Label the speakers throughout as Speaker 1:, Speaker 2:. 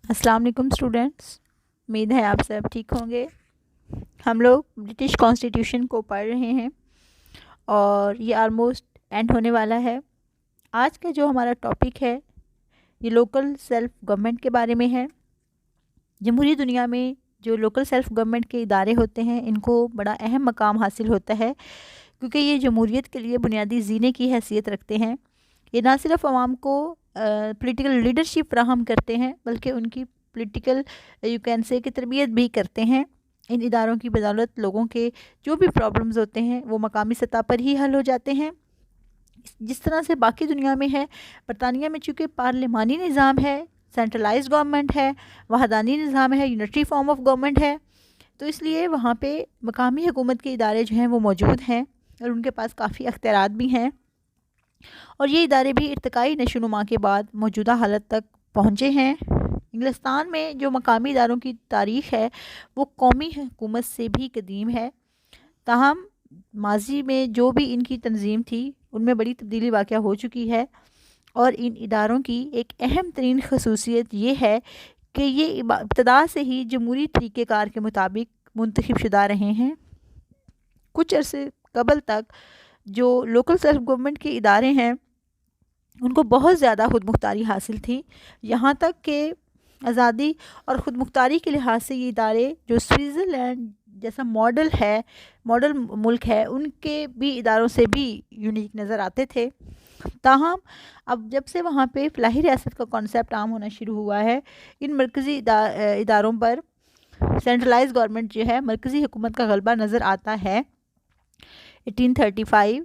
Speaker 1: السلام علیکم اسٹوڈنٹس، امید ہے آپ سب ٹھیک ہوں گے۔ ہم لوگ برٹش کانسٹیٹیوشن کو پڑھ رہے ہیں اور یہ آلموسٹ اینڈ ہونے والا ہے۔ آج کا جو ہمارا ٹاپک ہے یہ لوکل سیلف گورنمنٹ کے بارے میں ہے۔ جمہوری دنیا میں جو لوکل سیلف گورنمنٹ کے ادارے ہوتے ہیں ان کو بڑا اہم مقام حاصل ہوتا ہے، کیونکہ یہ جمہوریت کے لیے بنیادی زینے کی حیثیت رکھتے ہیں۔ یہ نہ صرف عوام کو پولیٹیکل لیڈرشپ فراہم کرتے ہیں بلکہ ان کی پولیٹیکل یو کین سے کی تربیت بھی کرتے ہیں۔ ان اداروں کی بدولت لوگوں کے جو بھی پرابلمز ہوتے ہیں وہ مقامی سطح پر ہی حل ہو جاتے ہیں، جس طرح سے باقی دنیا میں ہے۔ برطانیہ میں چونکہ پارلیمانی نظام ہے، سینٹرلائز گورنمنٹ ہے، وحدانی نظام ہے، یونٹری فارم آف گورنمنٹ ہے، تو اس لیے وہاں پہ مقامی حکومت کے ادارے جو ہیں وہ موجود ہیں اور ان کے پاس کافی اختیارات بھی ہیں، اور یہ ادارے بھی ارتقائی نشو و نما کے بعد موجودہ حالت تک پہنچے ہیں۔ انگلستان میں جو مقامی اداروں کی تاریخ ہے وہ قومی حکومت سے بھی قدیم ہے، تاہم ماضی میں جو بھی ان کی تنظیم تھی ان میں بڑی تبدیلی واقع ہو چکی ہے، اور ان اداروں کی ایک اہم ترین خصوصیت یہ ہے کہ یہ ابتدا سے ہی جمہوری طریقہ کار کے مطابق منتخب شدہ رہے ہیں۔ کچھ عرصے قبل تک جو لوکل سیلف گورنمنٹ کے ادارے ہیں ان کو بہت زیادہ خود مختاری حاصل تھی، یہاں تک کہ آزادی اور خود مختاری کے لحاظ سے یہ ادارے جو سوئٹزرلینڈ جیسا ماڈل ملک ہے ان کے بھی اداروں سے بھی یونیک نظر آتے تھے۔ تاہم اب جب سے وہاں پہ فلاحی ریاست کا کانسیپٹ عام ہونا شروع ہوا ہے، ان مرکزی اداروں پر سینٹرلائز گورنمنٹ جو ہے، مرکزی حکومت کا غلبہ نظر آتا ہے۔ 1835،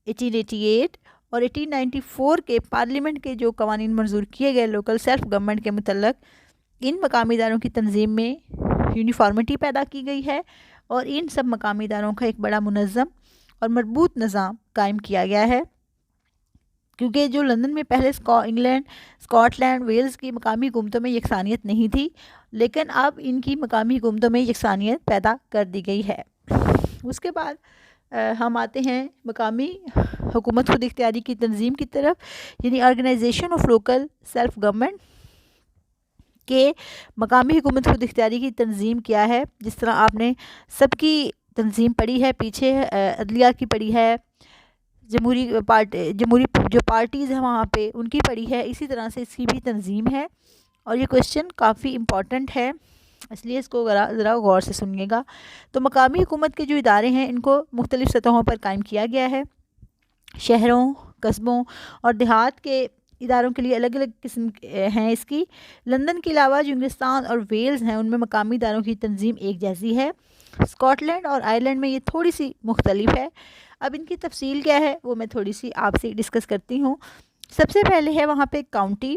Speaker 1: 1888 اور 1894 کے پارلیمنٹ کے جو قوانین منظور کیے گئے لوکل سیلف گورنمنٹ کے متعلق، ان مقامی اداروں کی تنظیم میں یونیفارمٹی پیدا کی گئی ہے اور ان سب مقامی اداروں کا ایک بڑا منظم اور مربوط نظام قائم کیا گیا ہے۔ کیونکہ جو لندن میں پہلے انگلینڈ، اسکاٹ لینڈ، ویلز کی مقامی حکومتوں میں یکسانیت نہیں تھی، لیکن اب ان کی مقامی حکومتوں میں یکسانیت پیدا کر دی گئی ہے۔ اس کے بعد ہم آتے ہیں مقامی حکومت خود اختیاری کی تنظیم کی طرف، یعنی organisation of local self government کہ مقامی حکومت خود اختیاری کی تنظیم کیا ہے۔ جس طرح آپ نے سب کی تنظیم پڑھی ہے پیچھے، عدلیہ کی پڑھی ہے، جمہوری جو پارٹیز ہیں وہاں پہ ان کی پڑھی ہے، اسی طرح سے اس کی بھی تنظیم ہے، اور یہ کویشچن کافی امپورٹنٹ ہے، اس لیے اس کو ذرا غور سے سنیے گا۔ تو مقامی حکومت کے جو ادارے ہیں ان کو مختلف سطحوں پر قائم کیا گیا ہے۔ شہروں، قصبوں اور دیہات کے اداروں کے لیے الگ الگ قسم ہیں اس کی۔ لندن کے علاوہ جو انگلستان اور ویلز ہیں ان میں مقامی اداروں کی تنظیم ایک جیسی ہے۔ اسکاٹ لینڈ اور آئرلینڈ میں یہ تھوڑی سی مختلف ہے۔ اب ان کی تفصیل کیا ہے وہ میں تھوڑی سی آپ سے ڈسکس کرتی ہوں۔ سب سے پہلے ہے وہاں پہ کاؤنٹی،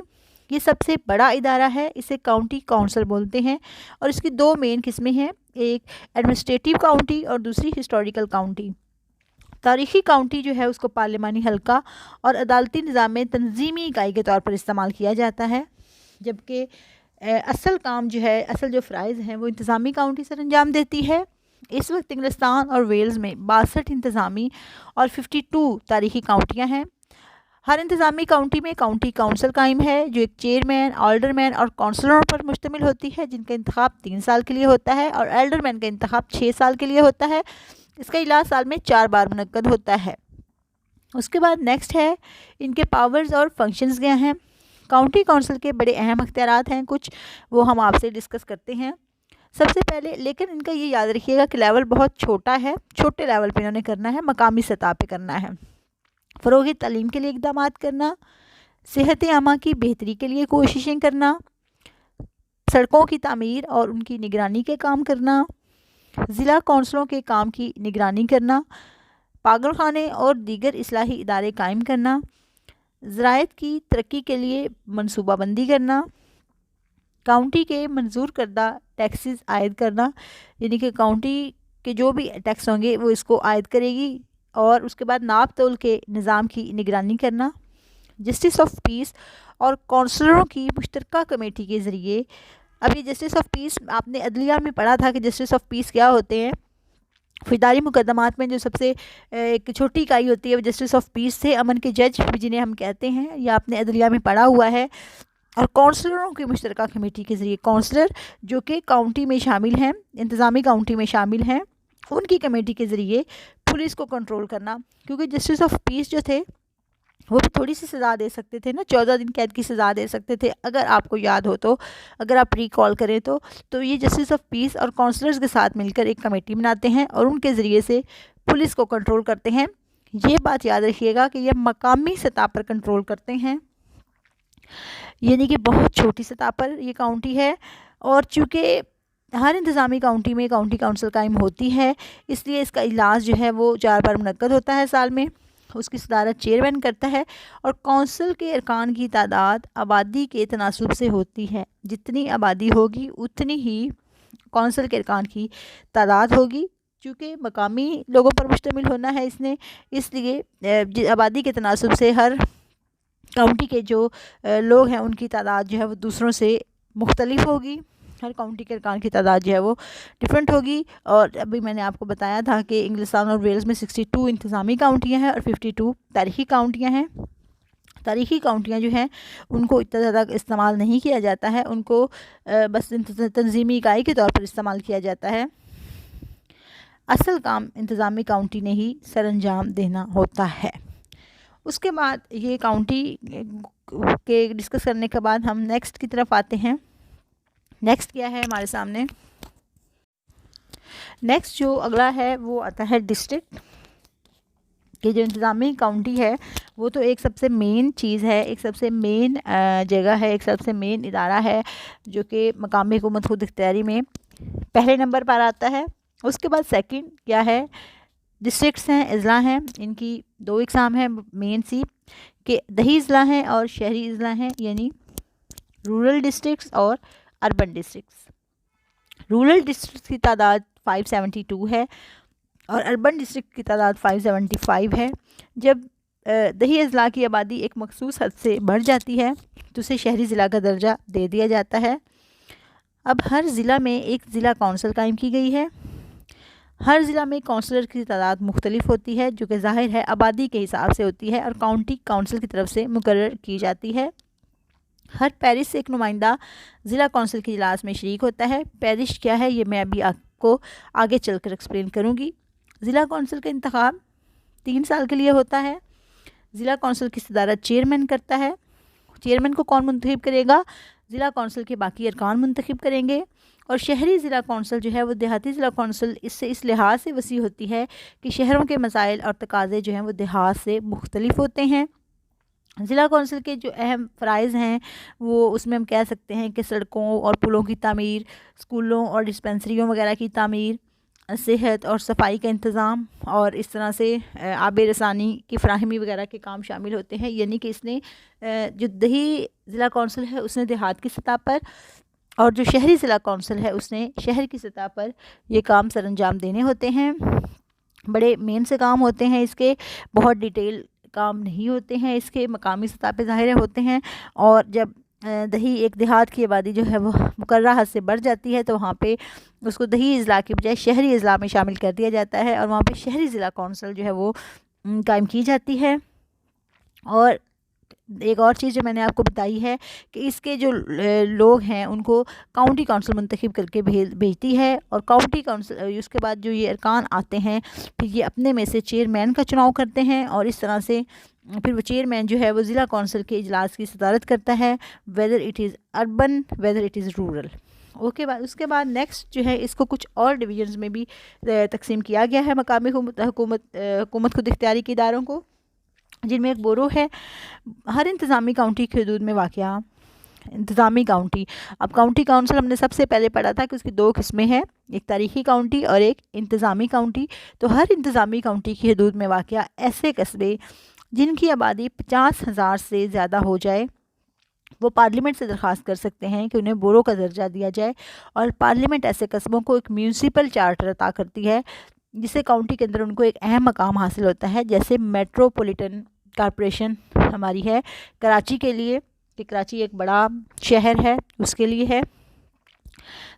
Speaker 1: یہ سب سے بڑا ادارہ ہے، اسے کاؤنٹی کونسل بولتے ہیں، اور اس کی دو مین قسمیں ہیں، ایک ایڈمنسٹریٹو کاؤنٹی اور دوسری ہسٹوریکل کاؤنٹی۔ تاریخی کاؤنٹی جو ہے اس کو پارلیمانی حلقہ اور عدالتی نظام میں تنظیمی اکائی کے طور پر استعمال کیا جاتا ہے، جبکہ اصل کام جو ہے، اصل جو فرائض ہیں وہ انتظامی کاؤنٹی سر انجام دیتی ہے۔ اس وقت انگلستان اور ویلز میں 62 انتظامی اور 52 تاریخی کاؤنٹیاں ہیں۔ ہر انتظامی کاؤنٹی میں کاؤنٹی کونسل قائم ہے جو ایک چیئرمین، آلڈرمین اور کونسلروں پر مشتمل ہوتی ہے، جن کا انتخاب 3 سال کے لیے ہوتا ہے، اور ایلڈرمین کا انتخاب 6 سال کے لیے ہوتا ہے۔ اس کا اجلاس سال میں 4 بار منعقد ہوتا ہے۔ اس کے بعد نیکسٹ ہے ان کے پاورز اور فنکشنز کیا ہیں۔ کاؤنٹی کونسل کے بڑے اہم اختیارات ہیں، کچھ وہ ہم آپ سے ڈسکس کرتے ہیں۔ سب سے پہلے لیکن ان کا یہ یاد رکھیے گا کہ لیول بہت چھوٹا ہے، چھوٹے لیول پہ انہوں نے کرنا ہے، مقامی سطح پہ کرنا ہے۔ فروغ تعلیم کے لیے اقدامات کرنا، صحت عامہ کی بہتری کے لیے کوششیں کرنا، سڑکوں کی تعمیر اور ان کی نگرانی کے کام کرنا، ضلع کونسلوں کے کام کی نگرانی کرنا، پاگل خانے اور دیگر اصلاحی ادارے قائم کرنا، زراعت کی ترقی کے لیے منصوبہ بندی کرنا، کاؤنٹی کے منظور کردہ ٹیکسز عائد کرنا، یعنی کہ کاؤنٹی کے جو بھی ٹیکس ہوں گے وہ اس کو عائد کرے گی، اور اس کے بعد ناپ تول کے نظام کی نگرانی کرنا، جسٹس آف پیس اور کونسلروں کی مشترکہ کمیٹی کے ذریعے۔ اب یہ جسٹس آف پیس آپ نے عدلیہ میں پڑھا تھا کہ جسٹس آف پیس کیا ہوتے ہیں۔ فوجداری مقدمات میں جو سب سے ایک چھوٹی اکائی ہوتی ہے وہ جسٹس آف پیس سے، امن کے جج جنہیں ہم کہتے ہیں، یہ آپ نے عدلیہ میں پڑھا ہوا ہے، اور کونسلروں کی مشترکہ کمیٹی کے ذریعے کونسلر جو کہ کاؤنٹی میں شامل ہیں، انتظامی کاؤنٹی میں شامل ہیں، ان کی کمیٹی کے ذریعے پولیس کو کنٹرول کرنا، کیونکہ جسٹس آف پیس جو تھے وہ بھی تھوڑی سی سزا دے سکتے تھے نا، 14 دن قید کی سزا دے سکتے تھے، اگر آپ کو یاد ہو تو، اگر آپ ریکال کریں تو یہ جسٹس آف پیس اور کونسلرز کے ساتھ مل کر ایک کمیٹی بناتے ہیں اور ان کے ذریعے سے پولیس کو کنٹرول کرتے ہیں۔ یہ بات یاد رکھیے گا کہ یہ مقامی سطح پر کنٹرول کرتے ہیں، یعنی کہ بہت چھوٹی سطح پر یہ کاؤنٹی ہے، اور چونکہ ہر انتظامی کاؤنٹی میں کاؤنٹی کونسل قائم ہوتی ہے، اس لیے اس کا اجلاس جو ہے وہ 4 بار منعقد ہوتا ہے سال میں، اس کی صدارت چیئرمین کرتا ہے، اور کونسل کے ارکان کی تعداد آبادی کے تناسب سے ہوتی ہے، جتنی آبادی ہوگی اتنی ہی کونسل کے ارکان کی تعداد ہوگی، چونکہ مقامی لوگوں پر مشتمل ہونا ہے اس نے، اس لیے آبادی کے تناسب سے ہر کاؤنٹی کے جو لوگ ہیں ان کی تعداد جو ہے وہ دوسروں سے مختلف ہوگی، ہر کاؤنٹی کے ارکان کی تعداد جو ہے وہ ڈیفرنٹ ہوگی۔ اور ابھی میں نے آپ کو بتایا تھا کہ انگلستان اور ویلز میں 62 انتظامی کاؤنٹیاں ہیں اور 52 تاریخی کاؤنٹیاں ہیں۔ تاریخی کاؤنٹیاں جو ہیں ان کو اتنا زیادہ استعمال نہیں کیا جاتا ہے، ان کو بس تنظیمی اکائی کے طور پر استعمال کیا جاتا ہے، اصل کام انتظامی کاؤنٹی نے ہی سر انجام دینا ہوتا ہے۔ اس کے بعد یہ کاؤنٹی کے ڈسکس کرنے کے بعد ہم نیکسٹ کی طرف آتے ہیں۔ نیکسٹ کیا ہے ہمارے سامنے؟ نیکسٹ جو اگلا ہے وہ آتا ہے ڈسٹرکٹ، کہ جو انتظامی کاؤنٹی ہے وہ تو ایک سب سے مین چیز ہے، ایک سب سے مین جگہ ہے، ایک سب سے مین ادارہ ہے جو کہ مقامی حکومت خود اختیاری میں پہلے نمبر پر آتا ہے۔ اس کے بعد سیکنڈ کیا ہے؟ ڈسٹرکٹس ہیں، اضلاع ہیں، ان کی 2 اقسام ہیں مین سی، کہ دیہی اضلاع ہیں اور شہری اضلاع ہیں، یعنی رورل ڈسٹرکٹس اور اربن ڈسٹرکٹس۔ رورل ڈسٹرکٹس کی تعداد 572 ہے اور اربن ڈسٹرکٹ کی تعداد 575 ہے۔ جب دیہی اضلاع کی آبادی ایک مخصوص حد سے بڑھ جاتی ہے تو اسے شہری ضلع کا درجہ دے دیا جاتا ہے۔ اب ہر ضلع میں ایک ضلع کونسل قائم کی گئی ہے۔ ہر ضلع میں کونسلر کی تعداد مختلف ہوتی ہے، جو کہ ظاہر ہے آبادی کے حساب سے ہوتی ہے اور کاؤنٹی کونسل کی طرف سے مقرر کی جاتی ہے۔ ہر پیرش سے ایک نمائندہ ضلع کونسل کے اجلاس میں شریک ہوتا ہے۔ پیرش کیا ہے یہ میں ابھی آپ کو آگے چل کر ایکسپلین کروں گی۔ ضلع کونسل کا انتخاب 3 سال کے لیے ہوتا ہے۔ ضلع کونسل کی صدارت چیئرمین کرتا ہے۔ چیئرمین کو کون منتخب کرے گا؟ ضلع کونسل کے باقی ارکان منتخب کریں گے۔ اور شہری ضلع کونسل جو ہے وہ دیہاتی ضلع کونسل اس لحاظ سے وسیع ہوتی ہے کہ شہروں کے مسائل اور تقاضے جو ہیں وہ دیہات سے مختلف ہوتے ہیں۔ ضلع کونسل کے جو اہم فرائض ہیں وہ اس میں ہم کہہ سکتے ہیں کہ سڑکوں اور پلوں کی تعمیر، اسکولوں اور ڈسپنسریوں وغیرہ کی تعمیر، صحت اور صفائی کا انتظام، اور اس طرح سے آب رسانی کی فراہمی وغیرہ کے کام شامل ہوتے ہیں۔ یعنی کہ اس نے جو دیہی ضلع کونسل ہے اس نے دیہات کی سطح پر، اور جو شہری ضلع کونسل ہے اس نے شہر کی سطح پر یہ کام سر انجام دینے ہوتے ہیں۔ بڑے مین سے کام ہوتے ہیں اس کے، بہت ڈیٹیل کام نہیں ہوتے ہیں اس کے، مقامی سطح پہ ظاہر ہوتے ہیں۔ اور جب ایک دیہات کی آبادی جو ہے وہ مقررہ حد سے بڑھ جاتی ہے تو وہاں پہ اس کو دیہی اضلاع کی بجائے شہری اضلاع میں شامل کر دیا جاتا ہے، اور وہاں پہ شہری ضلع کونسل جو ہے وہ قائم کی جاتی ہے۔ اور ایک اور چیز جو میں نے آپ کو بتائی ہے کہ اس کے جو لوگ ہیں ان کو کاؤنٹی کونسل منتخب کر کے بھیجتی ہے، اور کاؤنٹی کونسل اس کے بعد جو یہ ارکان آتے ہیں پھر یہ اپنے میں سے چیئرمین کا چناؤ کرتے ہیں، اور اس طرح سے پھر وہ چیئرمین جو ہے وہ ضلع کونسل کے اجلاس کی صدارت کرتا ہے، whether it is urban whether it is rural. اس کے بعد نیکسٹ جو ہے اس کو کچھ اور ڈویژنز میں بھی تقسیم کیا گیا ہے مقامی حکومت خود اختیاری کے اداروں کو، جن میں ایک بورو ہے۔ ہر انتظامی کاؤنٹی کی حدود میں واقع انتظامی کاؤنٹی، اب کاؤنٹی کونسل ہم نے سب سے پہلے پڑھا تھا کہ اس کی 2 قسمیں ہیں، ایک تاریخی کاؤنٹی اور ایک انتظامی کاؤنٹی۔ تو ہر انتظامی کاؤنٹی کی حدود میں واقع ایسے قصبے جن کی آبادی 50,000 سے زیادہ ہو جائے وہ پارلیمنٹ سے درخواست کر سکتے ہیں کہ انہیں بورو کا درجہ دیا جائے، اور پارلیمنٹ ایسے قصبوں کو ایک میونسپل چارٹر عطا کرتی ہے جسے کاؤنٹی کے اندر ان کو ایک اہم مقام حاصل ہوتا ہے، جیسے میٹروپولیٹن کارپوریشن ہماری ہے کراچی کے لیے، کہ کراچی ایک بڑا شہر ہے اس کے لیے ہے۔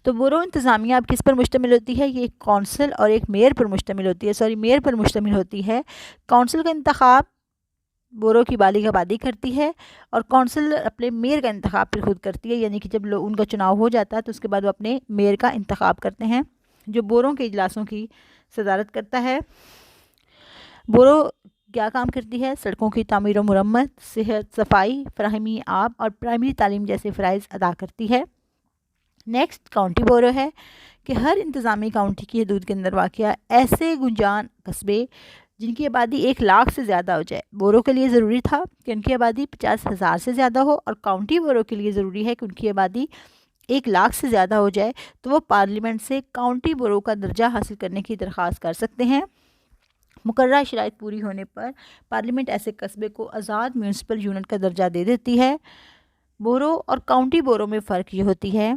Speaker 1: تو بورو انتظامیہ اب کس پر مشتمل ہوتی ہے؟ یہ ایک کونسل اور ایک میئر پر مشتمل ہوتی ہے، میئر پر مشتمل ہوتی ہے۔ کونسل کا انتخاب بورو کی بالغ آبادی کرتی ہے، اور کونسل اپنے میئر کا انتخاب پھر خود کرتی ہے، یعنی کہ جب ان کا چناؤ ہو جاتا ہے تو اس کے بعد وہ اپنے میئر کا انتخاب کرتے ہیں جو بوروں کے اجلاسوں کی صدارت کرتا ہے۔ بورو کیا کام کرتی ہے؟ سڑکوں کی تعمیر و مرمت، صحت، صفائی، فراہمی آب اور پرائمری تعلیم جیسے فرائض ادا کرتی ہے۔ نیکسٹ کاؤنٹی بورو ہے کہ ہر انتظامی کاؤنٹی کی حدود کے اندر واقع ایسے گنجان قصبے جن کی آبادی 1,00,000 سے زیادہ ہو جائے۔ بورو کے لیے ضروری تھا کہ ان کی آبادی 50,000 سے زیادہ ہو، اور کاؤنٹی بورو کے لیے ضروری ہے کہ ان کی آبادی 1,00,000 سے زیادہ ہو جائے، تو وہ پارلیمنٹ سے کاؤنٹی بورو کا درجہ حاصل کرنے کی درخواست کر سکتے ہیں۔ مقررہ شرائط پوری ہونے پر پارلیمنٹ ایسے قصبے کو آزاد میونسپل یونٹ کا درجہ دے دیتی ہے۔ بورو اور کاؤنٹی بورو میں فرق یہ ہوتی ہے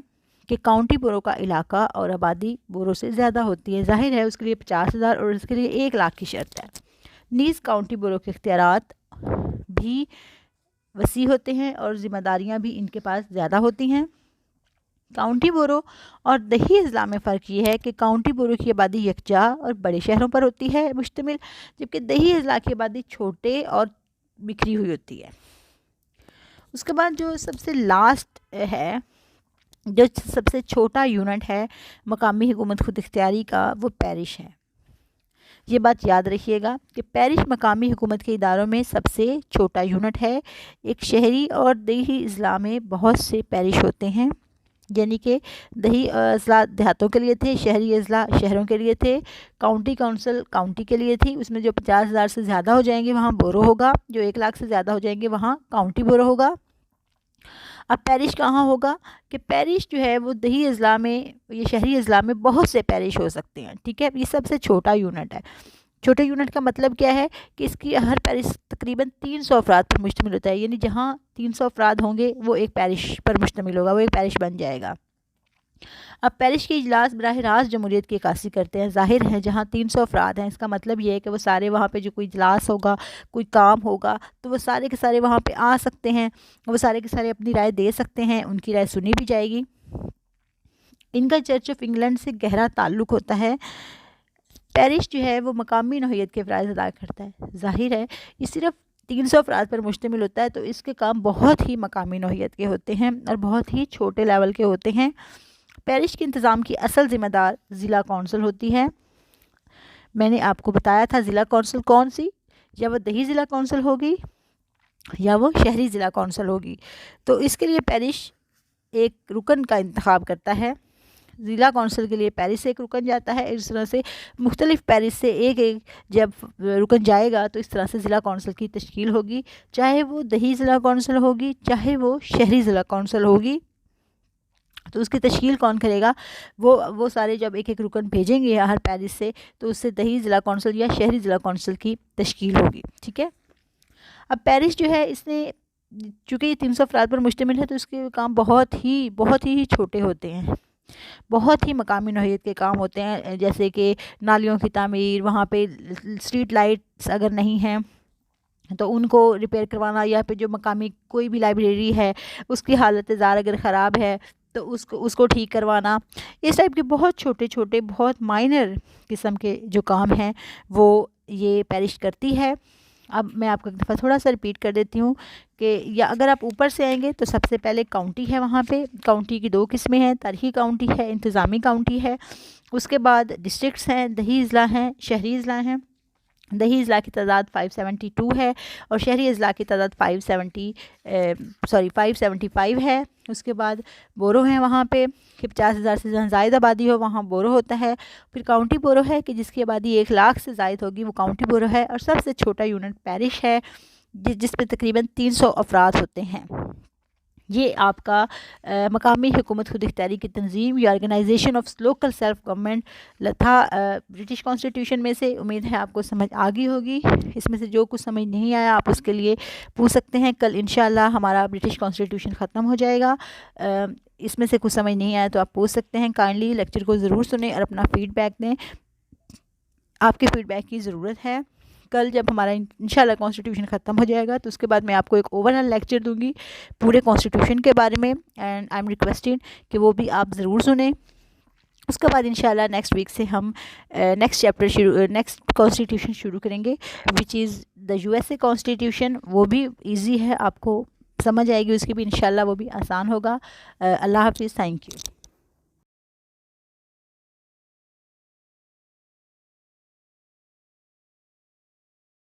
Speaker 1: کہ کاؤنٹی بورو کا علاقہ اور آبادی بورو سے زیادہ ہوتی ہے، ظاہر ہے اس کے لیے 50,000 اور اس کے لیے 1,00,000 کی شرط ہے۔ نیز کاؤنٹی بورو کے اختیارات بھی وسیع ہوتے ہیں اور ذمہ داریاں بھی ان کے پاس زیادہ ہوتی ہیں۔ کاؤنٹی بورو اور دیہی اضلاع میں فرق یہ ہے کہ کاؤنٹی بورو کی آبادی یکجا اور بڑے شہروں پر ہوتی ہے مشتمل، جبکہ دیہی اضلاع کی آبادی چھوٹے اور بکھری ہوئی ہوتی ہے۔ اس کے بعد جو سب سے لاسٹ ہے، جو سب سے چھوٹا یونٹ ہے مقامی حکومت خود اختیاری کا، وہ پیرش ہے۔ یہ بات یاد رکھیے گا کہ پیرش مقامی حکومت کے اداروں میں سب سے چھوٹا یونٹ ہے۔ ایک شہری اور دیہی اضلاع میں بہت سے پیرش ہوتے ہیں، یعنی کہ دیہی اضلاع دیہاتوں کے لیے تھے، شہری اضلاع شہروں کے لیے تھے، کاؤنٹی کونسل کاؤنٹی کے لیے تھی۔ اس میں جو 50,000 سے زیادہ ہو جائیں گے وہاں بورو ہوگا، جو 1,00,000 سے زیادہ ہو جائیں گے وہاں کاؤنٹی بورو ہوگا۔ اب پیرش کہاں ہوگا کہ پیرش جو ہے وہ دیہی اضلاع میں، یہ شہری اضلاع میں بہت سے پیرش ہو سکتے ہیں، ٹھیک ہے۔ یہ سب سے چھوٹا یونٹ ہے۔ چھوٹے یونٹ کا مطلب کیا ہے کہ اس کی ہر پیرش تقریباً 300 افراد پر مشتمل ہوتا ہے، یعنی جہاں 300 افراد ہوں گے وہ ایک پیرش پر مشتمل ہوگا، وہ ایک پیرش بن جائے گا۔ اب پیرش کے اجلاس براہ راست جمہوریت کی عکاسی کرتے ہیں۔ ظاہر ہے جہاں 300 افراد ہیں، اس کا مطلب یہ ہے کہ وہ سارے وہاں پہ جو کوئی اجلاس ہوگا، کوئی کام ہوگا، تو وہ سارے کے سارے وہاں پہ آ سکتے ہیں، وہ سارے کے سارے اپنی رائے دے سکتے ہیں، ان کی رائے سنی بھی جائے گی۔ ان کا چرچ آف انگلینڈ سے گہرا تعلق ہوتا ہے۔ پیرش جو ہے وہ مقامی نوعیت کے فرائض ادا کرتا ہے۔ ظاہر ہے یہ صرف 300 افراد پر مشتمل ہوتا ہے، تو اس کے کام بہت ہی مقامی نوعیت کے ہوتے ہیں اور بہت ہی چھوٹے لیول کے ہوتے ہیں۔ پیرش کے انتظام کی اصل ذمہ دار ضلع کونسل ہوتی ہے۔ میں نے آپ کو بتایا تھا ضلع کونسل کون سی، یا وہ دیہی ضلع کونسل ہوگی یا وہ شہری ضلع کونسل ہوگی۔ تو اس کے لیے پیرش ایک رکن کا انتخاب کرتا ہے۔ ضلع کونسل کے لیے پیرش سے ایک رکن جاتا ہے، اس طرح سے مختلف پیرش سے ایک جب رکن جائے گا تو اس طرح سے ضلع کونسل کی تشکیل ہوگی، چاہے وہ دیہی ضلع کونسل ہوگی چاہے وہ شہری ضلع کونسل ہوگی۔ تو اس کی تشکیل کون کرے گا؟ وہ سارے جب ایک ایک رکن بھیجیں گے ہر پیرش سے، تو اس سے دیہی ضلع کونسل یا شہری ضلع کونسل کی تشکیل ہوگی، ٹھیک ہے۔ اب پیرش جو ہے اس نے چونکہ یہ 300 افراد پر مشتمل ہے، تو اس کے کام بہت ہی چھوٹے ہوتے ہیں، بہت ہی مقامی نوعیت کے کام ہوتے ہیں، جیسے کہ نالیوں کی تعمیر، وہاں پہ اسٹریٹ لائٹس اگر نہیں ہیں تو ان کو ریپیئر کروانا، یا پھر جو مقامی کوئی بھی لائبریری ہے اس کی حالت زار اگر خراب ہے تو اس کو ٹھیک کروانا، اس ٹائپ کے بہت چھوٹے بہت مائنر قسم کے جو کام ہیں وہ یہ پیرش کرتی ہے۔ اب میں آپ کو ایک دفعہ تھوڑا سا ریپیٹ کر دیتی ہوں کہ یا اگر آپ اوپر سے آئیں گے تو سب سے پہلے کاؤنٹی ہے، وہاں پہ کاؤنٹی کی 2 قسمیں ہیں، تاریخی کاؤنٹی ہے، انتظامی کاؤنٹی ہے۔ اس کے بعد ڈسٹرکٹس ہیں، دیہی اضلاع ہیں، شہری اضلاع ہیں۔ دیہی اضلاع کی تعداد 572 ہے اور شہری اضلاع کی تعداد 575 ہے۔ اس کے بعد بورو ہیں وہاں پہ کہ 50,000 سے زائد آبادی ہو وہاں بورو ہوتا ہے۔ پھر کاؤنٹی بورو ہے کہ جس کی آبادی 1,00,000 سے زائد ہوگی وہ کاؤنٹی بورو ہے، اور سب سے چھوٹا یونٹ پیرش ہے جس پہ تقریباً 300 افراد ہوتے ہیں۔ یہ آپ کا مقامی حکومت خود اختیاری کی تنظیم یا organisation of local self government تھا برٹش کانسٹیٹیوشن میں سے۔ امید ہے آپ کو سمجھ آ گئی ہوگی۔ اس میں سے جو کچھ سمجھ نہیں آیا آپ اس کے لیے پوچھ سکتے ہیں۔ کل انشاءاللہ ہمارا برٹش کانسٹیٹیوشن ختم ہو جائے گا۔ اس میں سے کچھ سمجھ نہیں آیا تو آپ پوچھ سکتے ہیں۔ کائنڈلی لیکچر کو ضرور سنیں اور اپنا فیڈ بیک دیں، آپ کے فیڈ بیک کی ضرورت ہے۔ کل جب ہمارا انشاءاللہ کانسٹیٹیوشن ختم ہو جائے گا تو اس کے بعد میں آپ کو ایک اوورآل لیکچر دوں گی پورے کانسٹیٹیوشن کے بارے میں، اینڈ آئی ایم ریکویسٹنگ کہ وہ بھی آپ ضرور سنیں۔ اس کے بعد انشاءاللہ نیکسٹ ویک سے ہم نیکسٹ کانسٹیٹیوشن شروع کریں گے وچ از دا USA کانسٹیٹیوشن. وہ بھی ایزی ہے، آپ کو سمجھ آئے گی، اس کی بھی انشاءاللہ وہ بھی آسان ہوگا. اللہ حافظ. Thank you.